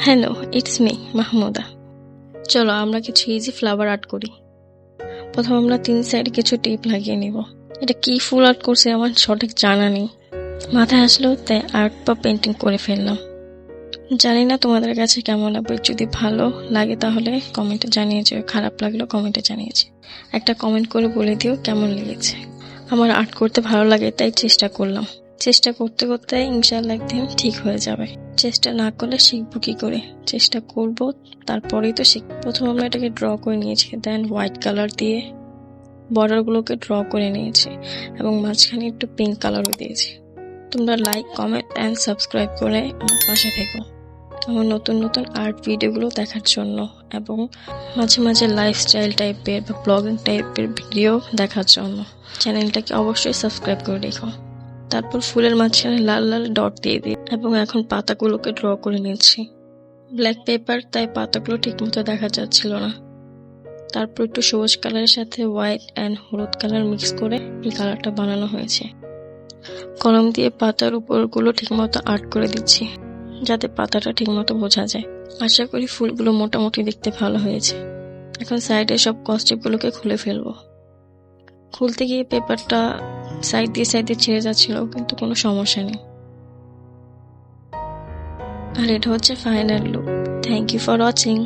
Hello, it's me Mahmuda. চলো আমরা কিছু ইজি ফ্লাওয়ার আর্ট করি। প্রথম আমরা 3 সাইডে কিছু টিপ লাগিয়ে নিব। এটা কি ফুল আর্ট করছে আমার সঠিক জানা নেই, মাথায় আসলেও তাই আর্ট বা পেন্টিং করে ফেললাম। জানি না তোমাদের কাছে কেমন লাগবে, যদি ভালো লাগে তাহলে কমেন্টে জানিয়ে যেও, খারাপ লাগলেও কমেন্টে জানিয়েছি। একটা কমেন্ট করে বলে দিও কেমন লেগেছে। আমার আর্ট করতে ভালো লাগে তাই চেষ্টা করলাম। চেষ্টা করতে করতে ইনশাআল্লাহ একদিন ঠিক হয়ে যাবে। চেষ্টা না করলে শিখবো কি করে? চেষ্টা করব, তারপরেই তো শিখব। প্রথম আমরা এটাকে ড্র করে নিয়েছি, দেন হোয়াইট কালার দিয়ে বর্ডারগুলোকে ড্র করে নিয়েছি এবং মাঝখানে একটু পিঙ্ক কালারও দিয়েছি। তোমরা লাইক, কমেন্ট অ্যান্ড সাবস্ক্রাইব করে আমার পাশে থেকো আমার নতুন নতুন আর্ট ভিডিওগুলো দেখার জন্য, এবং মাঝে মাঝে লাইফস্টাইল টাইপের বা ব্লগিং টাইপের ভিডিও দেখার জন্য চ্যানেলটাকে অবশ্যই সাবস্ক্রাইব করে রেখো। তারপর ফুলের মাঝখানে লাল লাল ডট দিয়ে দিই এবং এখন পাতাগুলোকে ড্র করে নিচ্ছি। ব্ল্যাক পেপার, তাই পাতাগুলো ঠিকমতো দেখা যাচ্ছিল না। তারপর একটু সবুজ কালারের সাথে হোয়াইট অ্যান্ড হলুদ কালার মিক্স করে এই কালারটা বানানো হয়েছে। কলম দিয়ে পাতার উপরগুলো ঠিকমতো আর্ট করে দিচ্ছি যাতে পাতাটা ঠিকমতো বোঝা যায়। আশা করি ফুলগুলো মোটামুটি দেখতে ভালো হয়েছে। এখন সাইডে সব কস্টিপগুলোকে খুলে ফেলবো। খুলতে গিয়ে পেপারটা সাইড দিয়ে ছিঁড়ে যাচ্ছিল, কিন্তু কোনো সমস্যা নেই। আর এটা হচ্ছে final look. Thank you for watching.